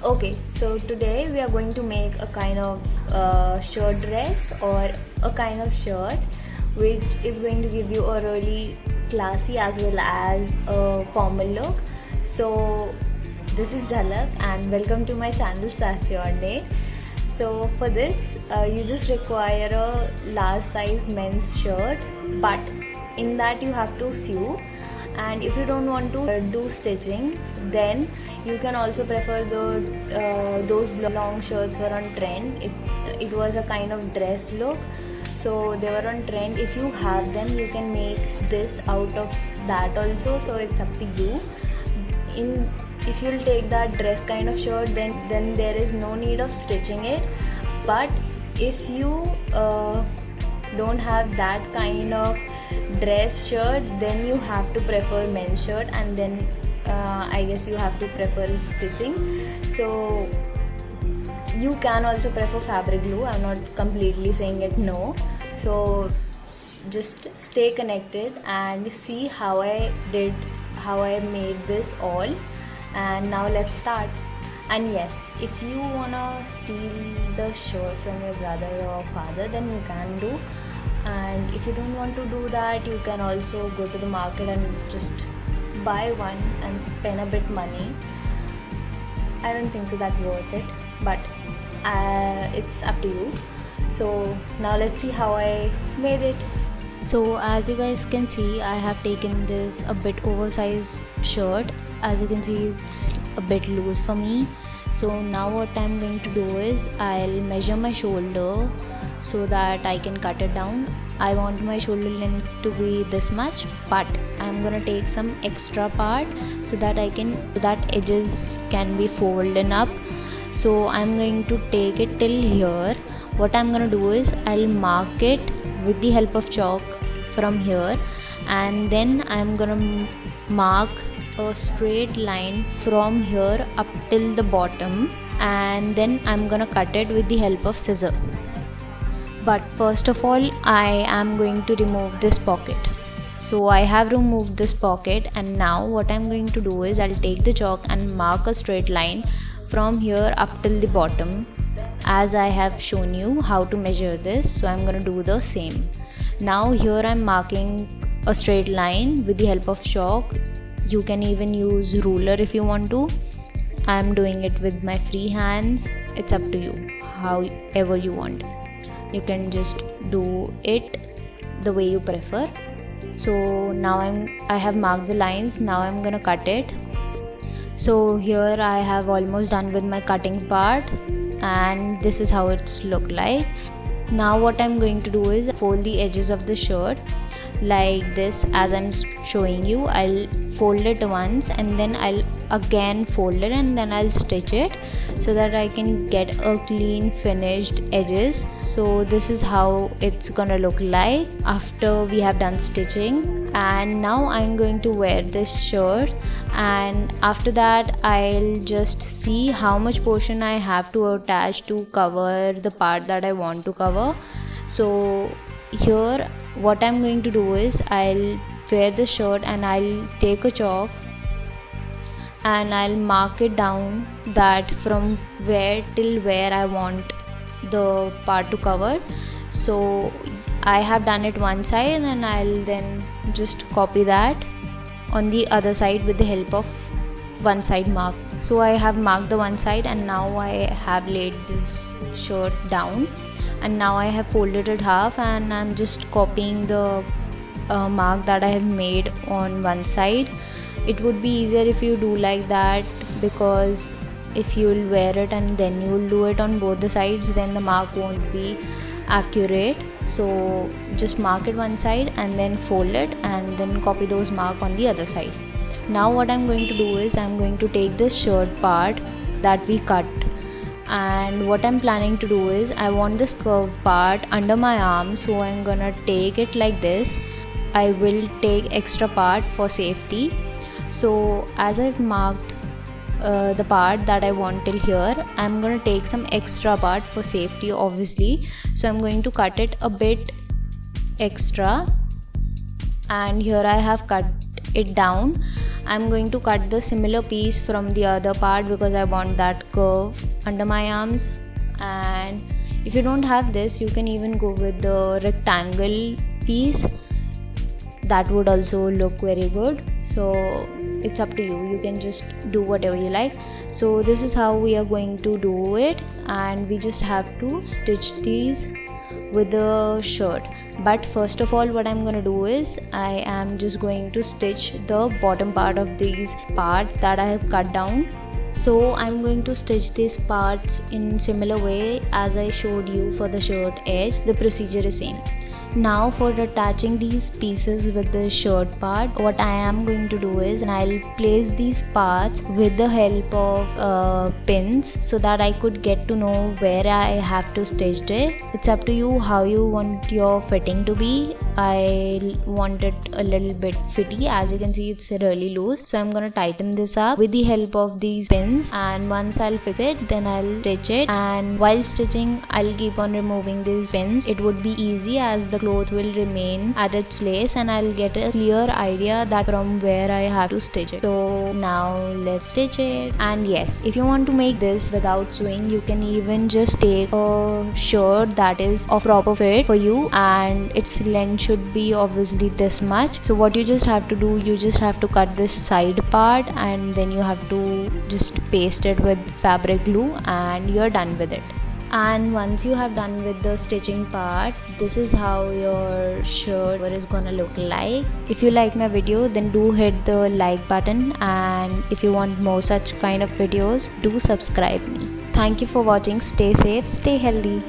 Okay, so today we are going to make a kind of shirt dress or a kind of shirt which is going to give you a really classy as well as a formal look. So this is Jhalak and welcome to my channel Sassy on Day. So for this you just require a large size men's shirt, but in that you have to sew, and if you don't want to do stitching, then you can also prefer those long shirts were on trend. It was a kind of dress look, so they were on trend. If you have them, you can make this out of that also, so it's up to you. If you'll take that dress kind of shirt, then there is no need of stitching it. But if you don't have that kind of dress shirt, then you have to prefer men's shirt, and then I guess you have to prefer stitching. So you can also prefer fabric glue. I'm not completely saying it no. So just stay connected and see how I made this all. And now let's start. And yes, if you wanna steal the shirt from your brother or father, then you can do. And if you don't want to do that, you can also go to the market and just buy one and spend a bit money. I don't think so that's worth it, but it's up to you. So now let's see how I made it. So as you guys can see, I have taken this a bit oversized shirt. As you can see, it's a bit loose for me. So now what I'm going to do is I'll measure my shoulder so that I can cut it down. I want my shoulder length to be this much, but I'm gonna take some extra part so that edges can be folded up. So I'm going to take it till here. What I'm gonna do is I'll mark it with the help of chalk from here, and then I'm gonna mark a straight line from here up till the bottom, and then I'm gonna cut it with the help of scissor. But first of all, I am going to remove this pocket. So I have removed this pocket, and now what I'm going to do is I'll take the chalk and mark a straight line from here up till the bottom, as I have shown you how to measure this. So I'm going to do the same. Now here I'm marking a straight line with the help of chalk. You can even use ruler if you want to. I'm doing it with my free hands. It's up to you, however you want. You can just do it the way you prefer. So now I have marked the lines. Now I'm gonna cut it. So here I have almost done with my cutting part, and this is how it's look like. Now what I'm going to do is fold the edges of the shirt like this, as I'm showing you. I'll fold it once, and then I'll again fold it, and then I'll stitch it so that I can get a clean finished edges. So this is how it's gonna look like after we have done stitching. And now I'm going to wear this shirt, and after that I'll just see how much portion I have to attach to cover the part that I want to cover. So here what I'm going to do is I'll wear the shirt, and I'll take a chalk and I'll mark it down that from where till where I want the part to cover. So I have done it one side, and I'll then just copy that on the other side with the help of one side mark. So I have marked the one side, and now I have laid this shirt down, and now I have folded it half, and I'm just copying the mark that I have made on one side. It would be easier if you do like that, because if you'll wear it and then you'll do it on both the sides, then the mark won't be accurate. So just mark it one side and then fold it, and then copy those mark on the other side. Now what I'm going to do is I'm going to take this shirt part that we cut, and what I'm planning to do is I want this curved part under my arm, so I'm gonna take it like this. I will take extra part for safety. So as I've marked the part that I want till here, I'm gonna take some extra part for safety, obviously. So I'm going to cut it a bit extra, and here I have cut it down, I'm going to cut the similar piece from the other part because I want that curve under my arms. And if you don't have this, you can even go with the rectangle piece. That would also look very good. So it's up to you. You can just do whatever you like. So this is how we are going to do it, and we just have to stitch these with the shirt. But first of all, what I'm going to do is I am just going to stitch the bottom part of these parts that I have cut down. So I'm going to stitch these parts in similar way as I showed you for the shirt edge. The procedure is same. Now for attaching these pieces with the shirt part, what I am going to do is I'll place these parts with the help of pins so that I could get to know where I have to stitch it. It's up to you how you want your fitting to be. I want it a little bit fitty. As you can see, it's really loose, so I'm gonna tighten this up with the help of these pins, and once I'll fix it, then I'll stitch it. And while stitching, I'll keep on removing these pins. It would be easy as the cloth will remain at its place, and I'll get a clear idea that from where I have to stitch it. So now let's stitch it. And yes, if you want to make this without sewing, you can even just take a shirt that is of proper fit for you, and its length should be obviously this much. So what you just have to do, you just have to cut this side part, and then you have to just paste it with fabric glue, and you're done with it. And once you have done with the stitching part, this is how your shirt is gonna look like. If you like my video, then do hit the like button, and if you want more such kind of videos, do subscribe me. Thank you for watching. Stay safe, stay healthy.